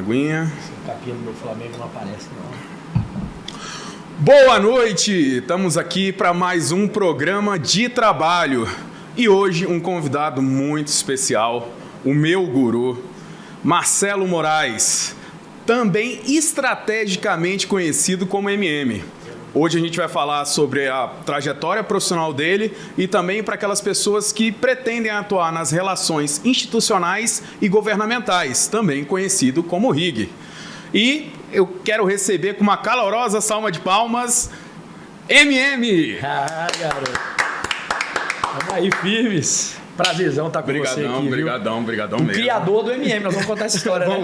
aguinha. O capinha do meu Flamengo não aparece, não. Boa noite! Estamos aqui para mais um programa de trabalho. E hoje um convidado muito especial, o meu guru, Marcelo Moraes, também estrategicamente conhecido como MM. Hoje a gente vai falar sobre a trajetória profissional dele e também para aquelas pessoas que pretendem atuar nas relações institucionais e governamentais, também conhecido como RIG. E eu quero receber com uma calorosa salva de palmas, MM! Ah, garoto. Vamos aí, firmes. Prazerzão estar com você aqui, Brigadão o mesmo. Criador do MM, nós vamos contar essa história, né?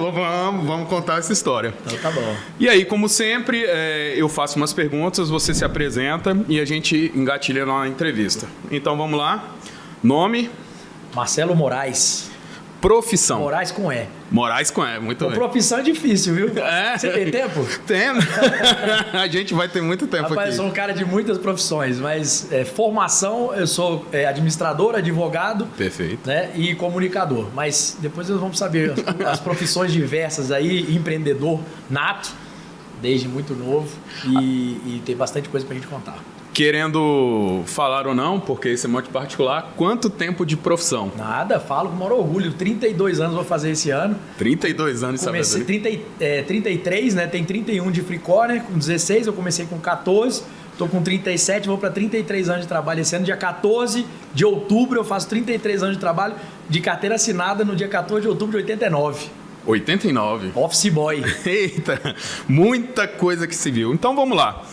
Vamos contar essa história. Então tá bom. E aí, como sempre, eu faço umas perguntas, você se apresenta e a gente engatilha na entrevista. Então vamos lá. Nome? Marcelo Moraes. Profissão. Moraes com E. Moraes com E, muito bem. Profissão é difícil, viu? É. Você tem tempo? Tendo. A gente vai ter muito tempo Rapaz, aqui. eu sou um cara de muitas profissões, mas formação, eu sou administrador, advogado. Perfeito. Né, e comunicador. Mas depois nós vamos saber as profissões diversas aí, empreendedor nato, desde muito novo, e tem bastante coisa pra gente contar. Querendo falar ou não, porque esse é muito particular, quanto tempo de profissão? Nada, falo com o maior orgulho. 32 anos vou fazer esse ano. 32 anos, sabe? Comecei 33, né? Tem 31 de Fricó, né? Com 16, eu comecei com 14. Tô com 37, vou para 33 anos de trabalho esse ano. Dia 14 de outubro eu faço 33 anos de trabalho de carteira assinada no dia 14 de outubro de 89. 89. Office boy. Eita, muita coisa que se viu. Então vamos lá.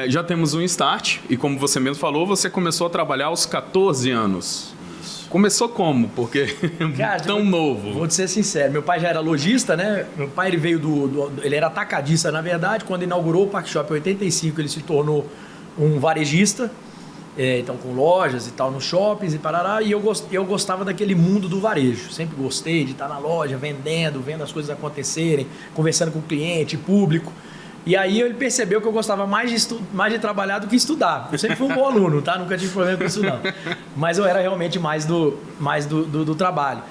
Já temos um start e como você mesmo falou, você começou a trabalhar aos 14 anos. Isso. Começou como? Porque cara, tão novo. Vou te ser sincero, meu pai já era lojista, né? Meu pai ele veio ele era atacadista, na verdade. Quando inaugurou o Park Shop em 85, ele se tornou um varejista. Então com lojas e tal nos shoppings e parará, e eu gostava daquele mundo do varejo, sempre gostei de estar na loja vendo as coisas acontecerem, conversando com o cliente, público. E aí ele percebeu que eu gostava mais de trabalhar do que estudar. Eu sempre fui um bom aluno, tá? Nunca tive problema com isso não. Mas eu era realmente mais do trabalho.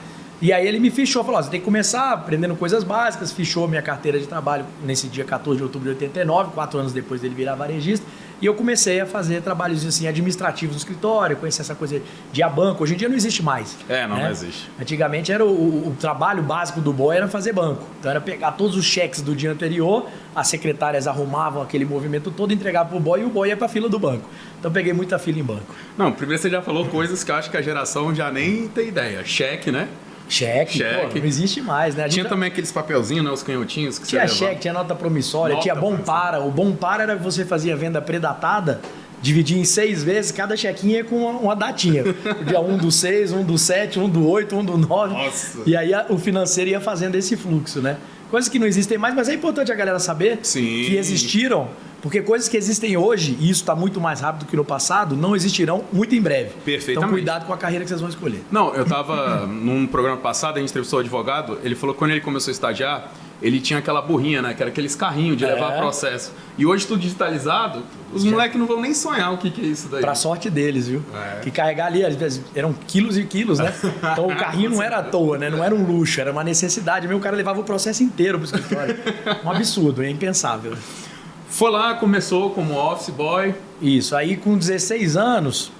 E aí ele me fichou, falou, você tem que começar aprendendo coisas básicas, fichou minha carteira de trabalho nesse dia 14 de outubro de 89, 4 anos depois dele virar varejista, e eu comecei a fazer trabalhos assim, administrativos no escritório, conhecer essa coisa de banco. Hoje em dia não existe mais. Não existe. Antigamente era o trabalho básico do boy era fazer banco. Então era pegar todos os cheques do dia anterior, as secretárias arrumavam aquele movimento todo, entregavam pro boy e o boy ia pra fila do banco. Então peguei muita fila em banco. Não, primeiro você já falou coisas que eu acho que a geração já nem tem ideia. Cheque, né? Cheque. Pô, não existe mais, né? Tinha também aqueles papelzinhos, né? Os canhotinhos que tinha você cheque, tinha nota promissória, tinha bom para. O bom para era que você fazia venda predatada, dividia em 6 vezes, cada chequinho é com uma datinha. O dia 1 do 6, 1 do 7, 1 do 8, 1 do 9. Nossa. E aí o financeiro ia fazendo esse fluxo, né? Coisas que não existem mais, mas é importante a galera saber que existiram, porque coisas que existem hoje, e isso está muito mais rápido que no passado, não existirão muito em breve. Perfeitamente. Então cuidado com a carreira que vocês vão escolher. Não, eu estava num programa passado, a gente entrevistou o advogado, ele falou que quando ele começou a estagiar, ele tinha aquela burrinha, né? Que era aqueles carrinhos de levar processo. E hoje tudo digitalizado, os moleques não vão nem sonhar o que é isso daí. Pra sorte deles, viu? Que carregar ali, às vezes, eram quilos e quilos, né? Então o carrinho não era à toa, né? Não era um luxo, era uma necessidade. Meu cara levava o processo inteiro pro escritório. Um absurdo, é impensável. Foi lá, começou como office boy. Isso, aí com 16 anos,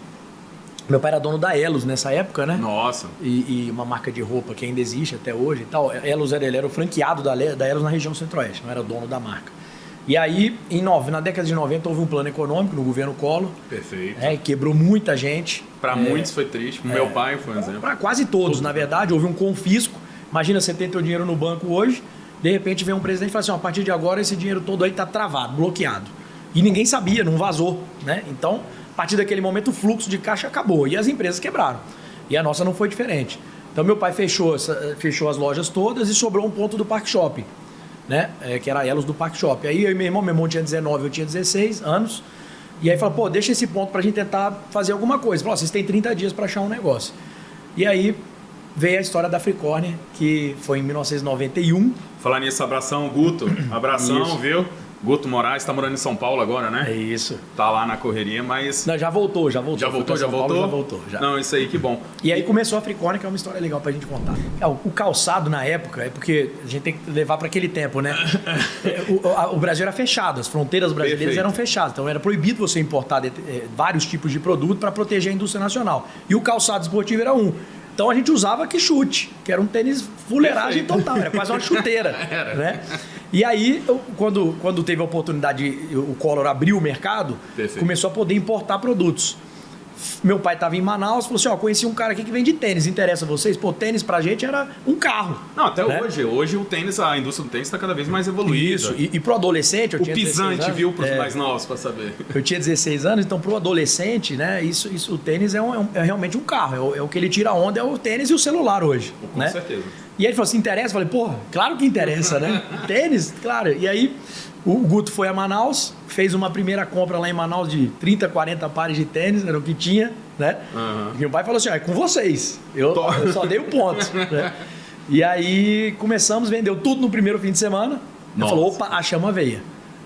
meu pai era dono da Elos nessa época, né? Nossa. E uma marca de roupa que ainda existe até hoje e tal. Elos ele era o franqueado da Elos na região centro-oeste, não era dono da marca. E aí, na década de 90, houve um plano econômico no governo Collor. Perfeito. Quebrou muita gente. Para muitos foi triste. Meu pai foi um exemplo. Para quase todos, na verdade. Houve um confisco. Imagina, você tem teu dinheiro no banco hoje, de repente vem um presidente e fala assim, a partir de agora esse dinheiro todo aí está travado, bloqueado. E ninguém sabia, não vazou, né? Então, a partir daquele momento, o fluxo de caixa acabou e as empresas quebraram. E a nossa não foi diferente. Então, meu pai fechou as lojas todas e sobrou um ponto do Park Shopping, né? Que era a Elos do Park Shopping. Aí eu e meu irmão tinha 19, eu tinha 16 anos. E aí falou, deixa esse ponto pra gente tentar fazer alguma coisa. Falou, vocês têm 30 dias para achar um negócio. E aí veio a história da Fricórnia, que foi em 1991. Falar nisso, abração, Guto. Abração, Isso. viu? Guto Moraes tá morando em São Paulo agora, né? É isso. Tá lá na correria, mas... Não, já voltou. Já voltou? Já voltou. Não, isso aí, que bom. E aí começou a Fricórnia, que é uma história legal pra gente contar. O calçado, na época, é porque a gente tem que levar para aquele tempo, né? O Brasil era fechado, as fronteiras brasileiras eram fechadas. Então era proibido você importar vários tipos de produto para proteger a indústria nacional. E o calçado esportivo era um. Então a gente usava quichute, que era um tênis fuleiragem total, era quase uma chuteira. Né? E aí, quando teve a oportunidade, o Collor abriu o mercado, começou a poder importar produtos. Meu pai estava em Manaus, falou assim, conheci um cara aqui que vende tênis, interessa a vocês? Pô, tênis pra gente era um carro. Não, até hoje. Hoje o tênis, a indústria do tênis está cada vez mais evoluída. Isso, e pro adolescente, eu tinha 16 anos. O pisante, viu, pros mais novos, para saber. Eu tinha 16 anos, então pro adolescente, né, o tênis é realmente um carro, é o que ele tira onda, é o tênis e o celular hoje. Com certeza. E aí ele falou assim, interessa? Eu falei, porra, claro que interessa, né? Tênis, claro. E aí o Guto foi a Manaus, fez uma primeira compra lá em Manaus de 30, 40 pares de tênis, era o que tinha, né? Uhum. E meu pai falou assim, é com vocês. Eu só dei o ponto. Né? E aí começamos, vendeu tudo no primeiro fim de semana. Ele falou, opa, a chama veio.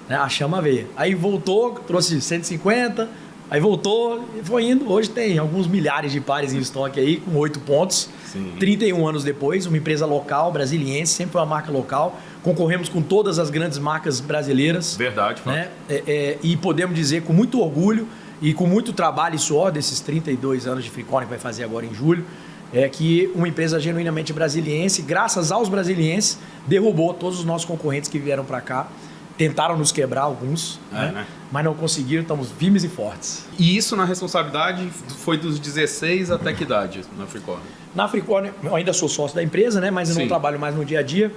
Né? A chama veio. Aí voltou, trouxe 150, aí voltou e foi indo. Hoje tem alguns milhares de pares em estoque aí, com 8 pontos. Sim. 31 anos depois, uma empresa local, brasiliense, sempre foi uma marca local. Concorremos com todas as grandes marcas brasileiras. Verdade, né? E podemos dizer com muito orgulho e com muito trabalho e suor desses 32 anos de Fricórnia que vai fazer agora em julho, que uma empresa genuinamente brasiliense, graças aos brasilienses, derrubou todos os nossos concorrentes que vieram para cá. Tentaram nos quebrar alguns, né? Mas não conseguiram, estamos firmes e fortes. E isso na responsabilidade foi dos 16 até que idade na Fricórnia? Na Fricórnia, eu ainda sou sócio da empresa, né? Mas eu não trabalho mais no dia a dia.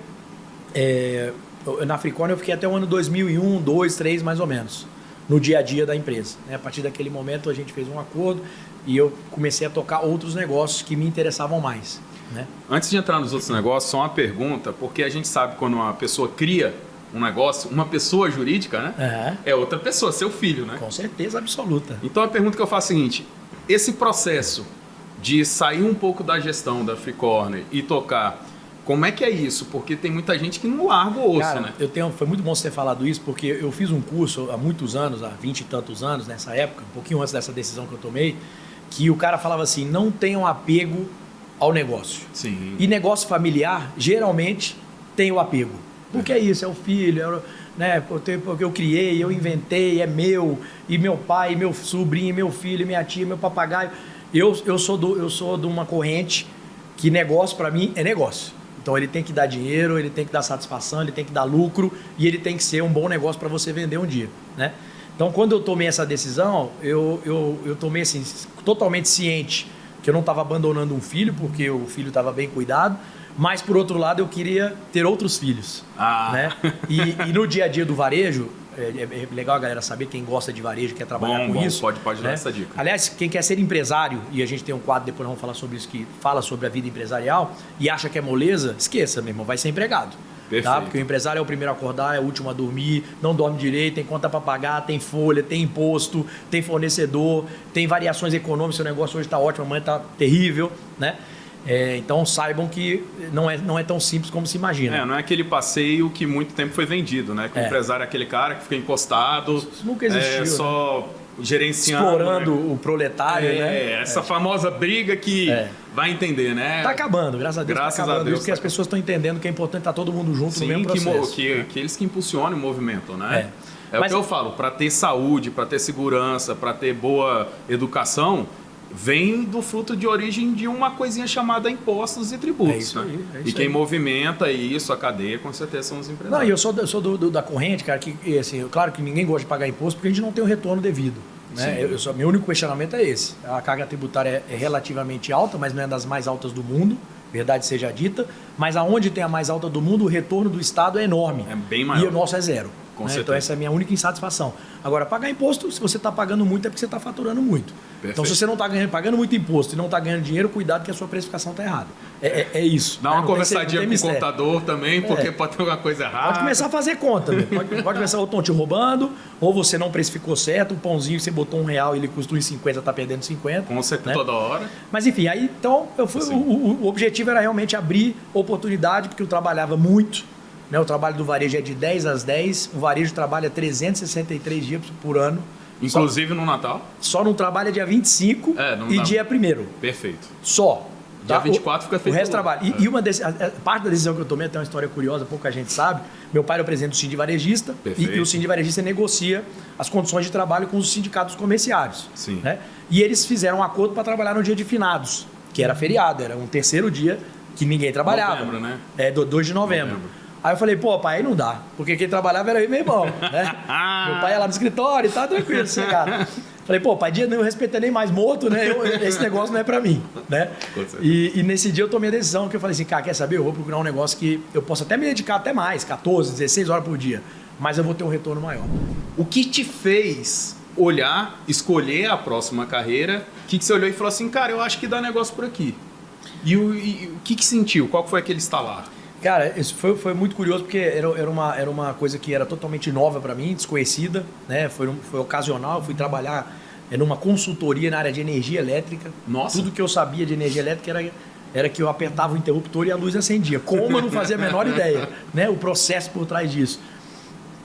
Na Fricórnia eu fiquei até o ano 2001, 2002, 2003 mais ou menos, no dia a dia da empresa. Né? A partir daquele momento a gente fez um acordo e eu comecei a tocar outros negócios que me interessavam mais. Né? Antes de entrar nos outros negócios, só uma pergunta, porque a gente sabe quando uma pessoa cria um negócio, uma pessoa jurídica, né? É outra pessoa, seu filho, né? Com certeza absoluta. Então a pergunta que eu faço é a seguinte, esse processo de sair um pouco da gestão da Fricórnia e tocar, como é que é isso? Porque tem muita gente que não larga o osso, cara, né? Foi muito bom você ter falado isso, porque eu fiz um curso há muitos anos, há 20 e tantos anos, nessa época, um pouquinho antes dessa decisão que eu tomei, que o cara falava assim, não tenham apego ao negócio. Sim. E negócio familiar, geralmente, tem o apego. Porque é isso, é o filho, né? Porque eu criei, eu inventei, é meu, e meu pai, meu sobrinho, meu filho, minha tia, meu papagaio. Eu sou de uma corrente que negócio, para mim, é negócio. Então ele tem que dar dinheiro, ele tem que dar satisfação, ele tem que dar lucro e ele tem que ser um bom negócio para você vender um dia, né? Então quando eu tomei essa decisão, eu tomei assim, totalmente ciente que eu não estava abandonando um filho, porque o filho estava bem cuidado, mas por outro lado eu queria ter outros filhos, né? E no dia a dia do varejo, é legal a galera saber, quem gosta de varejo, quer trabalhar com isso. Pode dar essa dica. Aliás, quem quer ser empresário, e a gente tem um quadro, depois nós vamos falar sobre isso, que fala sobre a vida empresarial, e acha que é moleza, esqueça, meu irmão, vai ser empregado. Tá? Porque o empresário é o primeiro a acordar, é o último a dormir, não dorme direito, tem conta para pagar, tem folha, tem imposto, tem fornecedor, tem variações econômicas, seu negócio hoje está ótimo, amanhã está terrível, né? Então saibam que não é tão simples como se imagina. Não é aquele passeio que muito tempo foi vendido, né? Que o empresário é aquele cara que fica encostado, isso nunca existiu, só gerenciando, explorando, né? O proletário, né? Essa famosa briga que vai entender, né? Tá acabando, graças a Deus. Graças a Deus, porque as pessoas estão entendendo que é importante estar todo mundo junto no mesmo processo. Que eles que impulsionam o movimento, né? Mas o que eu falo, para ter saúde, para ter segurança, para ter boa educação, vem do fruto de origem de uma coisinha chamada impostos e tributos. É isso aí, e quem movimenta isso, a cadeia, com certeza são os empresários. Não, e eu sou da corrente, cara, que assim, claro que ninguém gosta de pagar imposto porque a gente não tem o retorno devido. Né? Meu único questionamento é esse. A carga tributária é relativamente alta, mas não é das mais altas do mundo, verdade seja dita, mas aonde tem a mais alta do mundo, o retorno do Estado é enorme. É bem maior. E o nosso é zero. Né? Então essa é a minha única insatisfação. Agora, pagar imposto, se você está pagando muito, é porque você está faturando muito. Perfeito. Então, se você não está pagando muito imposto e não está ganhando dinheiro, cuidado que a sua precificação está errada. É isso. Dá uma conversadinha com o contador também, porque pode ter alguma coisa errada. Pode começar a fazer conta. Pode começar, ou estão te roubando, ou você não precificou certo, o pãozinho que você botou R$1 e ele custa R$1,50, está perdendo 50. Com certeza, né? Toda hora. Mas enfim, aí então o objetivo era realmente abrir oportunidade, porque eu trabalhava muito. né? O trabalho do varejo é de 10 às 10, o varejo trabalha 363 dias por ano. Inclusive no Natal? Só não trabalha dia 25 e dia 1º. Perfeito. Só. Dia 24 fica feito. O resto trabalha. E parte da decisão que eu tomei, até uma história curiosa, pouca gente sabe. Meu pai era o presidente do Sind Varejista e o Sind Varejista negocia as condições de trabalho com os sindicatos comerciários. Sim. Né? E eles fizeram um acordo para trabalhar no dia de finados, que era feriado, era um terceiro dia que ninguém trabalhava. Novembro, né? 2 de novembro. Aí eu falei, pô, pai, aí não dá, porque quem trabalhava era eu e meu irmão, né? Meu pai ia lá no escritório e tá tranquilo, sossegado. Falei, pô, pai, dia não respeita nem mais morto, né? Esse negócio não é pra mim, né? E nesse dia eu tomei a decisão que eu falei assim, cara, quer saber? Eu vou procurar um negócio que eu possa até me dedicar até mais, 14, 16 horas por dia, mas eu vou ter um retorno maior. O que te fez olhar, escolher a próxima carreira? O que você olhou e falou assim, cara, eu acho que dá negócio por aqui? E o que sentiu? Qual foi aquele estalar? Cara, isso foi muito curioso porque era uma coisa que era totalmente nova para mim, desconhecida, né? Foi ocasional, eu fui trabalhar numa consultoria na área de energia elétrica. Nossa. Tudo que eu sabia de energia elétrica era que eu apertava o interruptor e a luz acendia. Como eu não fazia a menor ideia, né? O processo por trás disso.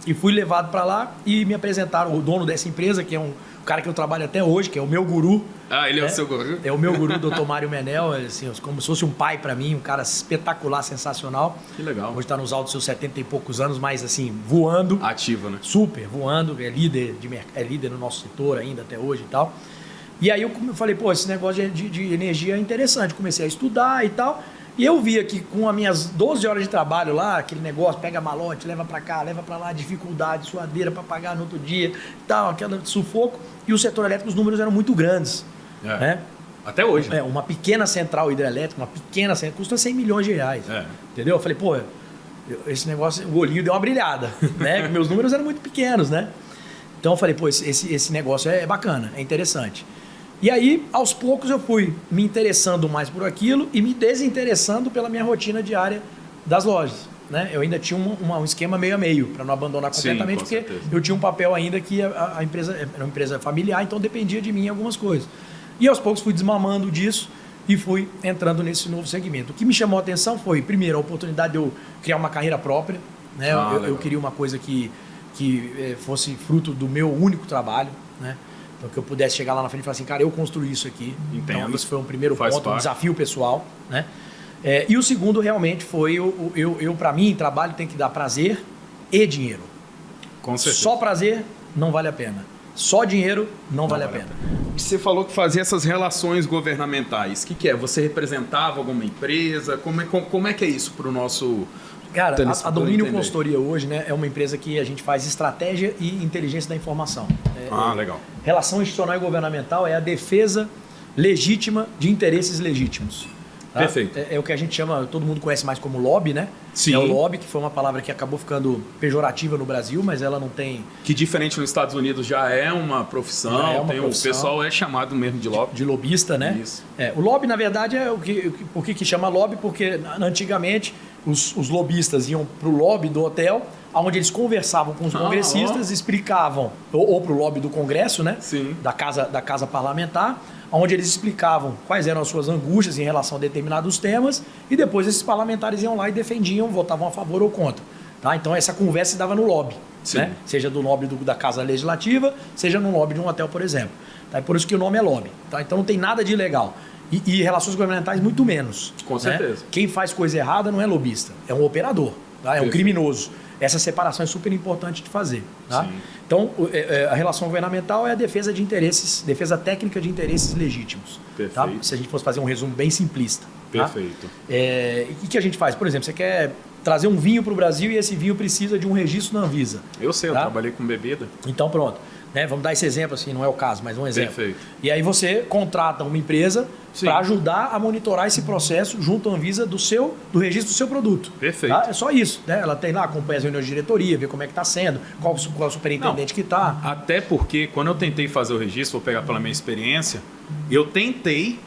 E fui levado para lá e me apresentaram o dono dessa empresa, que é um cara que eu trabalho até hoje, que é o meu guru. Ah, ele é o seu guru? É o meu guru, Dr. Mário Menel, assim, como se fosse um pai para mim, um cara espetacular, sensacional. Que legal. Hoje está nos altos dos seus 70 e poucos anos, mas assim, voando. Ativo, né? Super, voando, é líder no nosso setor ainda até hoje e tal. E aí eu falei, pô, esse negócio de energia é interessante. Comecei a estudar e tal. E eu via que com as minhas 12 horas de trabalho lá, aquele negócio, pega malote, leva para cá, leva para lá, dificuldade, suadeira para pagar no outro dia, tal, aquele sufoco. E o setor elétrico, os números eram muito grandes. Né? Até hoje. Uma pequena central hidrelétrica, custa 100 milhões de reais. Entendeu? Eu falei, pô, esse negócio, o olhinho deu uma brilhada, né? Meus números eram muito pequenos, né? Então eu falei, pô, esse negócio é bacana, é interessante. E aí, aos poucos, eu fui me interessando mais por aquilo e me desinteressando pela minha rotina diária das lojas. Né? Eu ainda tinha um esquema meio a meio, para não abandonar completamente, porque certeza. Eu tinha um papel ainda que a empresa era uma empresa familiar, então dependia de mim em algumas coisas. E aos poucos fui desmamando disso e fui entrando nesse novo segmento. O que me chamou a atenção foi, primeiro, a oportunidade de eu criar uma carreira própria. Né? Eu queria uma coisa que fosse fruto do meu único trabalho, né? Então, que eu pudesse chegar lá na frente e falar assim, cara, eu construí isso aqui. Entendo. Então, isso foi um primeiro ponto, um desafio pessoal. Né? E o segundo, realmente, foi eu para mim, trabalho tem que dar prazer e dinheiro. Com certeza. Só prazer não vale a pena. Só dinheiro não vale a pena. Você falou que fazia essas relações governamentais. O que é? Você representava alguma empresa? Como é que é isso para o nosso... Cara, a Domínio Consultoria hoje, né, é uma empresa que a gente faz estratégia e inteligência da informação. Legal. Relação institucional e governamental é a defesa legítima de interesses legítimos. Tá? Perfeito. É o que a gente chama, todo mundo conhece mais como lobby, né? Sim. É o lobby, que foi uma palavra que acabou ficando pejorativa no Brasil, mas ela não tem... Que diferente nos Estados Unidos já é uma profissão, o pessoal é chamado mesmo de lobby. De lobista, né? Isso. O lobby, na verdade, por que chama lobby? Porque antigamente os lobistas iam para o lobby do hotel, onde eles conversavam com os congressistas, explicavam, ou para o lobby do Congresso, né? Sim. Da casa parlamentar, onde eles explicavam quais eram as suas angústias em relação a determinados temas, e depois esses parlamentares iam lá e defendiam, votavam a favor ou contra. Tá? Então essa conversa se dava no lobby, né? Seja do lobby da Casa Legislativa, seja no lobby de um hotel, por exemplo. Tá? E por isso que o nome é lobby. Tá? Então não tem nada de ilegal. E relações governamentais muito menos. Com certeza. Né? Quem faz coisa errada não é lobista, é um operador, tá? É um criminoso. Essa separação é super importante de fazer. Tá? Então, a relação governamental é a defesa de interesses, defesa técnica de interesses legítimos. Tá? Se a gente fosse fazer um resumo bem simplista. Perfeito. Tá? E o que a gente faz? Por exemplo, você quer trazer um vinho para o Brasil e esse vinho precisa de um registro na Anvisa. Eu sei, tá? Eu trabalhei com bebida. Então, pronto. Né? Vamos dar esse exemplo, assim, não é o caso, mas um exemplo. Perfeito. E aí você contrata uma empresa para ajudar a monitorar esse processo junto à Anvisa do registro do seu produto. Perfeito. Tá? É só isso. Né? Ela tem lá, acompanha as reuniões de diretoria, vê como é que está sendo, qual o superintendente que está. Até porque, quando eu tentei fazer o registro, vou pegar pela minha experiência, eu tentei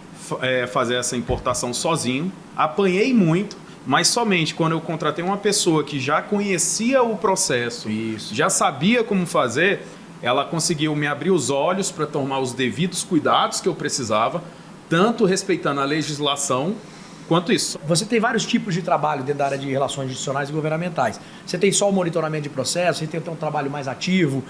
fazer essa importação sozinho, apanhei muito, mas somente quando eu contratei uma pessoa que já conhecia o processo, já sabia como fazer, ela conseguiu me abrir os olhos para tomar os devidos cuidados que eu precisava, tanto respeitando a legislação quanto isso. Você tem vários tipos de trabalho dentro da área de relações institucionais e governamentais. Você tem só o monitoramento de processos, você tem um trabalho mais ativo,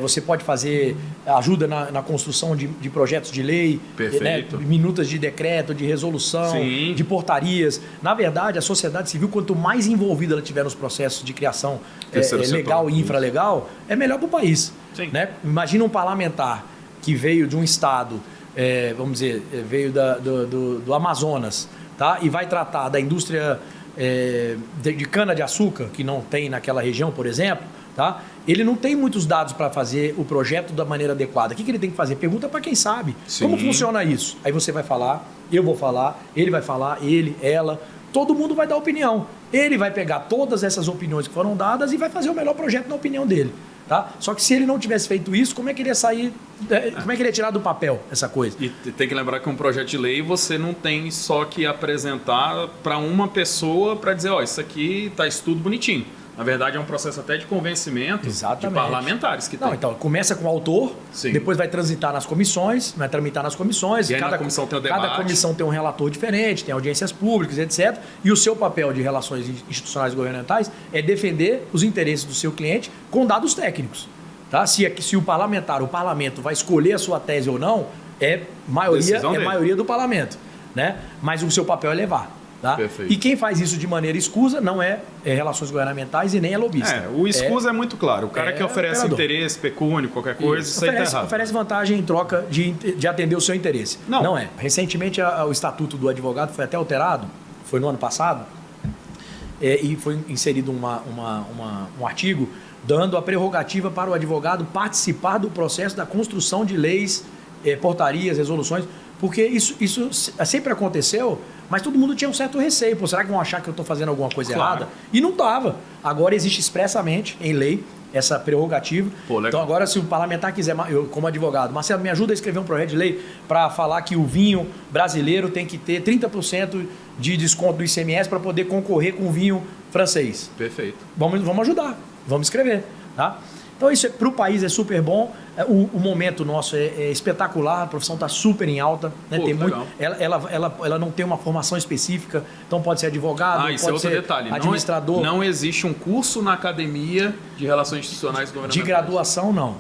você pode fazer ajuda na construção de projetos de lei, Perfeito. minutas de decreto, de resolução, Sim. de portarias. Na verdade, a sociedade civil, quanto mais envolvida ela tiver nos processos de criação legal e infralegal, é melhor para o país. Sim. Né? Imagina um parlamentar que veio de um estado, vamos dizer, veio do Amazonas, tá? E vai tratar da indústria de cana-de-açúcar, que não tem naquela região, por exemplo, tá? Ele não tem muitos dados para fazer o projeto da maneira adequada. O que ele tem que fazer? Pergunta para quem sabe. Sim. Como funciona isso? Aí você vai falar, eu vou falar, ele vai falar, ele, ela, todo mundo vai dar opinião. Ele vai pegar todas essas opiniões que foram dadas e vai fazer o melhor projeto na opinião dele. Tá? Só que se ele não tivesse feito isso, como é que ele ia sair, como é que ele ia tirar do papel essa coisa? E tem que lembrar que um projeto de lei você não tem só que apresentar para uma pessoa para dizer, ó, isso aqui está isso tudo bonitinho. Na verdade, é um processo até de convencimento de parlamentares que tem. Não, então, começa com o autor, Sim. depois vai transitar nas comissões, vai tramitar nas comissões. E aí na comissão tem o debate. Cada comissão tem um relator diferente, tem audiências públicas, etc. E o seu papel de relações institucionais e governamentais é defender os interesses do seu cliente com dados técnicos. Tá? Se o parlamento vai escolher a sua tese ou não, maioria do parlamento. Né? Mas o seu papel é levar. Tá? E quem faz isso de maneira escusa não é relações governamentais e nem é lobista. O escusa é muito claro. O cara que oferece interesse, pecúnio, qualquer coisa, isso aí tá errado. Oferece vantagem em troca de atender o seu interesse. Não é. Recentemente o Estatuto do Advogado foi até alterado, foi no ano passado, e foi inserido um artigo dando a prerrogativa para o advogado participar do processo da construção de leis, portarias, resoluções, porque isso sempre aconteceu, mas todo mundo tinha um certo receio. Pô, será que vão achar que eu estou fazendo alguma coisa errada? E não estava. Agora existe expressamente em lei essa prerrogativa. Então agora se o parlamentar quiser, eu como advogado, Marcelo, me ajuda a escrever um projeto de lei para falar que o vinho brasileiro tem que ter 30% de desconto do ICMS para poder concorrer com o vinho francês. Perfeito. Vamos ajudar, vamos escrever. Tá? Então isso para o país é super bom, o momento nosso é espetacular, a profissão está super em alta. Né? Pô, tem muito, ela não tem uma formação específica, então pode ser advogado, isso pode é outro ser detalhe. administrador. Não existe um curso na academia de relações institucionais e governamentais. De graduação, não.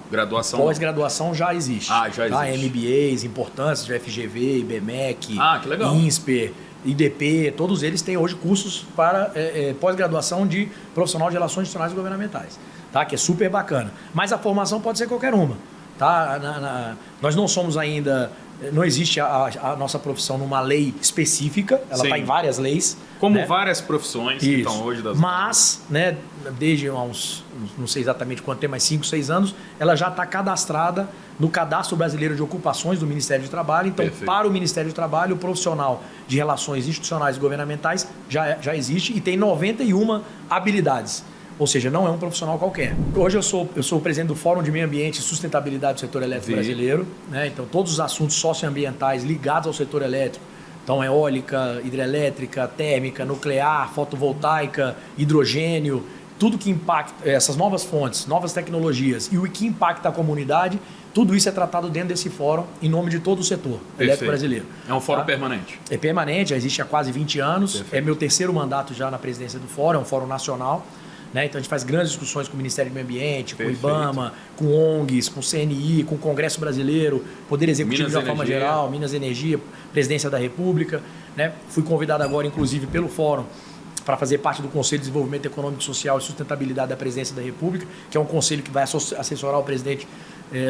Pós-graduação já existe. Já existe. MBAs importantes de FGV, IBMEC, que legal. INSPER, IDP, todos eles têm hoje cursos para pós-graduação de profissional de relações institucionais e governamentais. Tá? Que é super bacana. Mas a formação pode ser qualquer uma. Tá? Nós não somos ainda... Não existe a nossa profissão numa lei específica, ela está em várias leis. Como né? várias profissões que estão hoje das... Mas, né, desde uns, não sei exatamente quanto tempo, mas 5, 6 anos, ela já está cadastrada no Cadastro Brasileiro de Ocupações do Ministério do Trabalho. Então, para o Ministério do Trabalho, o profissional de relações institucionais e governamentais já existe e tem 91 habilidades. Ou seja, não é um profissional qualquer. Hoje eu sou o presidente do Fórum de Meio Ambiente e Sustentabilidade do Setor Elétrico Brasileiro. Né? Então, todos os assuntos socioambientais ligados ao setor elétrico. Então, eólica, hidrelétrica, térmica, nuclear, fotovoltaica, hidrogênio, tudo que impacta essas novas fontes, novas tecnologias e o que impacta a comunidade, tudo isso é tratado dentro desse fórum em nome de todo o setor elétrico brasileiro. É um fórum permanente? É permanente, já existe há quase 20 anos. Perfeito. É meu terceiro mandato já na presidência do fórum, é um fórum nacional. Né? Então a gente faz grandes discussões com o Ministério do Meio Ambiente, com o IBAMA, com ONGs, com o CNI, com o Congresso Brasileiro, Poder Executivo de uma forma geral, Minas Energia, Presidência da República. Né? Fui convidado agora, inclusive, pelo Fórum para fazer parte do Conselho de Desenvolvimento Econômico, Social e Sustentabilidade da Presidência da República, que é um conselho que vai assessorar o presidente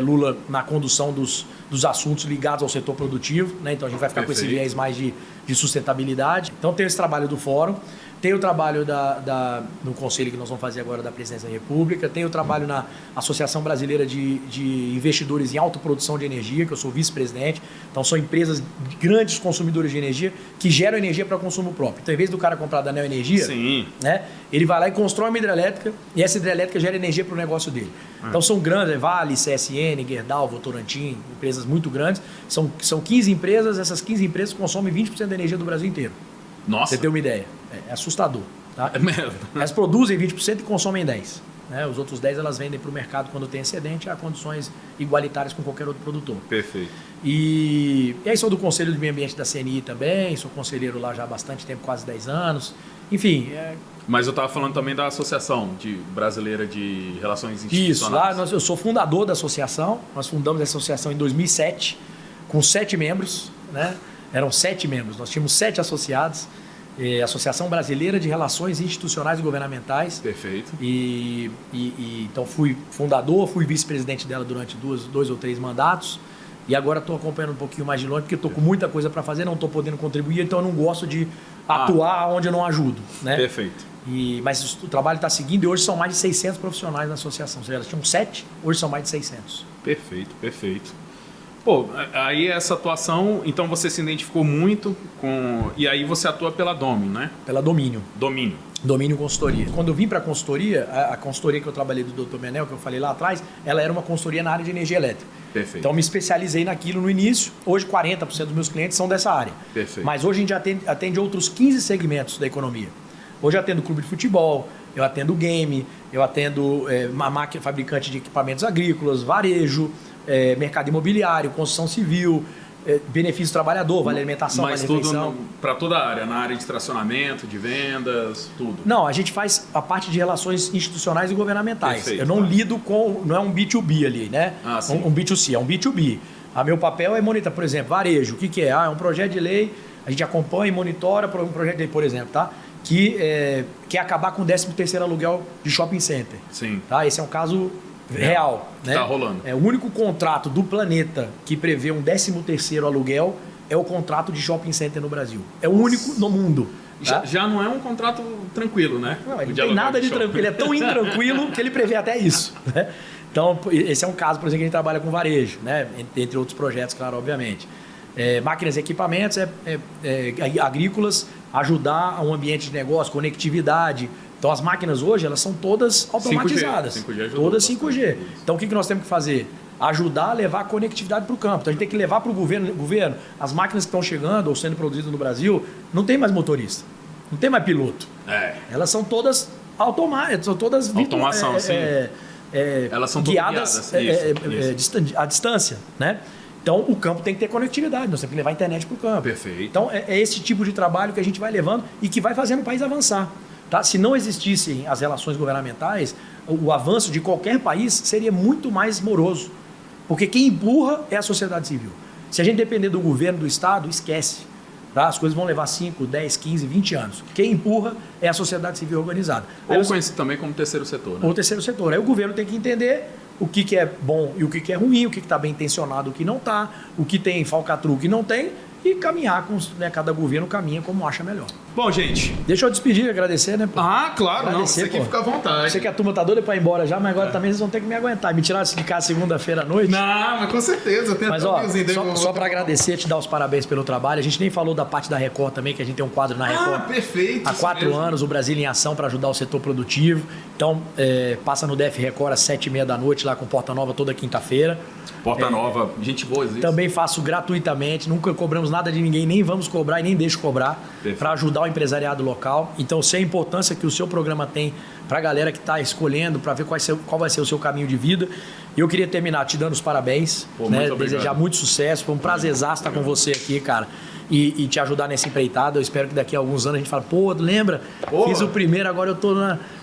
Lula na condução dos assuntos ligados ao setor produtivo. Né? Então a gente vai ficar com esse viés mais de sustentabilidade. Então tem esse trabalho do Fórum. Tem o trabalho no conselho que nós vamos fazer agora da Presidência da República, tem o trabalho na Associação Brasileira de Investidores em Autoprodução de Energia, que eu sou vice-presidente. Então são empresas grandes consumidores de energia que geram energia para consumo próprio. Então, em vez do cara comprar da Neoenergia, né, ele vai lá e constrói uma hidrelétrica e essa hidrelétrica gera energia para o negócio dele. Então são grandes, Vale, CSN, Gerdau, Votorantim, empresas muito grandes. São 15 empresas, essas 15 empresas consomem 20% da energia do Brasil inteiro. Nossa! Você tem uma ideia. É assustador. Tá? É mesmo. Elas produzem 20% e consomem 10%. né? Os outros 10 elas vendem para o mercado quando tem excedente a condições igualitárias com qualquer outro produtor. Perfeito. E aí sou do Conselho do Meio Ambiente da CNI também, sou conselheiro lá já há bastante tempo, quase 10 anos. Enfim... Mas eu estava falando também da Associação Brasileira de Relações Isso, lá Institucionais. eu sou fundador da associação, nós fundamos essa associação em 2007, com 7 membros, né? Eram 7 membros, nós tínhamos 7 associados, Associação Brasileira de Relações Institucionais e Governamentais. Perfeito. Então fui fundador, fui vice-presidente dela durante 2 ou 3 mandatos, e agora estou acompanhando um pouquinho mais de longe, porque estou com muita coisa para fazer, não estou podendo contribuir, então eu não gosto de atuar onde eu não ajudo, né? Perfeito. Mas o trabalho está seguindo e hoje são mais de 600 profissionais na associação. Ou seja, elas tinham 7, hoje são mais de 600. Perfeito, perfeito. Pô, aí essa atuação, então você se identificou muito com... E aí você atua pela Domínio, né? Pela Domínio. Domínio Consultoria. Quando eu vim para a consultoria, a consultoria que eu trabalhei do Dr. Menel, que eu falei lá atrás, ela era uma consultoria na área de energia elétrica. Perfeito. Então me especializei naquilo no início. Hoje 40% dos meus clientes são dessa área. Perfeito. Mas hoje a gente atende outros 15 segmentos da economia. Hoje eu atendo clube de futebol, eu atendo game, eu atendo uma máquina fabricante de equipamentos agrícolas, varejo, mercado imobiliário, construção civil, benefício trabalhador, vale alimentação, mas vale refeição. Mas tudo para toda a área, na área de tracionamento, de vendas, tudo. Não, a gente faz a parte de relações institucionais e governamentais. Perfeito, eu não lido com, não é um B2B ali, né? Sim. Um B2C, é um B2B. Meu papel é monitorar, por exemplo, varejo. O que é? É um projeto de lei, a gente acompanha e monitora um projeto de lei, por exemplo, tá? Que quer acabar com o 13º aluguel de shopping center. Sim. Tá? Esse é um caso real. Né? Está rolando. O único contrato do planeta que prevê um 13º aluguel é o contrato de shopping center no Brasil. É o único no mundo. Tá? Já não é um contrato tranquilo, né? Não, ele não tem nada de tranquilo. Ele é tão intranquilo que ele prevê até isso. Né? Então, esse é um caso, por exemplo, que a gente trabalha com varejo, né? Entre outros projetos, claro, obviamente. Máquinas e equipamentos agrícolas, ajudar a um ambiente de negócio, conectividade. Então as máquinas hoje elas são todas automatizadas, 5G todas 5G. Então o que nós temos que fazer? Ajudar a levar a conectividade para o campo. Então a gente tem que levar para o governo, as máquinas que estão chegando ou sendo produzidas no Brasil, não tem mais motorista, não tem mais piloto. Elas são todas automáticas, são todas automação, sim. Elas são guiadas à distância, né? Então, o campo tem que ter conectividade, nós temos que levar a internet para o campo. Perfeito. Então, é esse tipo de trabalho que a gente vai levando e que vai fazendo o país avançar. Tá? Se não existissem as relações governamentais, o avanço de qualquer país seria muito mais moroso. Porque quem empurra é a sociedade civil. Se a gente depender do governo, do Estado, esquece. Tá? As coisas vão levar 5, 10, 15, 20 anos. Quem empurra é a sociedade civil organizada. Ou conhecido também como terceiro setor. Né? Ou terceiro setor. Aí o governo tem que entender o que é bom e o que é ruim, o que está bem intencionado, o que não está, o que tem falcatrua, o que não tem, e caminhar com, né, cada governo caminha como acha melhor. Bom, gente. Deixa eu despedir, agradecer, né? Claro, agradecer, não. Você que fica à vontade. Sei que a turma tá doida para ir embora já, mas agora também vocês vão ter que me aguentar. Me tirar de casa segunda-feira à noite. Não, mas com certeza. Mas só para agradecer, te dar os parabéns pelo trabalho. A gente nem falou da parte da Record também, que a gente tem um quadro na Record. Perfeito. Há 4 anos, o Brasil em Ação para ajudar o setor produtivo. Então, passa no DF Record às 7h30 da noite, lá com Porta Nova toda quinta-feira. Porta Nova, gente boa, existe. Também faço gratuitamente, nunca cobramos nada de ninguém, nem vamos cobrar e nem deixo cobrar, para ajudar o empresariado local. Então, sei a importância que o seu programa tem para a galera que está escolhendo, para ver qual vai ser o seu caminho de vida. E eu queria terminar te dando os parabéns, né? Desejar muito sucesso. Foi um prazerzaço estar com você aqui, cara. E te ajudar nessa empreitada. Eu espero que daqui a alguns anos a gente fale, lembra? Fiz o primeiro, agora eu tô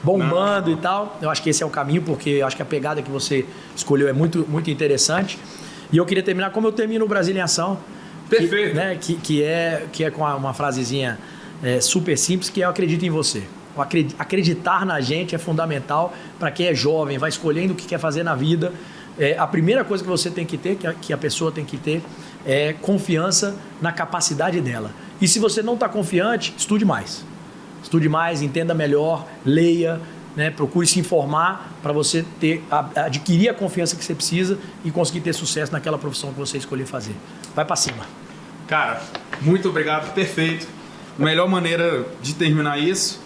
bombando e tal. Eu acho que esse é o caminho, porque eu acho que a pegada que você escolheu é muito, muito interessante. E eu queria terminar como eu termino o Brasil em Ação. Perfeito. Que é com uma frasezinha super simples, que é eu acredito em você. Acreditar na gente é fundamental para quem é jovem, vai escolhendo o que quer fazer na vida. A primeira coisa que você tem que ter, que a pessoa tem que ter, é confiança na capacidade dela. E se você não está confiante, estude mais. Estude mais, entenda melhor, leia, né? Procure se informar para você adquirir a confiança que você precisa e conseguir ter sucesso naquela profissão que você escolher fazer. Vai para cima. Cara, muito obrigado, perfeito. Melhor maneira de terminar isso.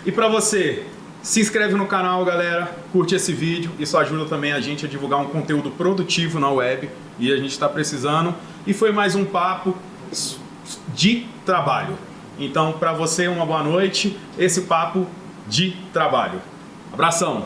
E para você, se inscreve no canal, galera, curte esse vídeo, isso ajuda também a gente a divulgar um conteúdo produtivo na web e a gente está precisando. E foi mais um papo de trabalho. Então, para você, uma boa noite, esse papo de trabalho. Abração!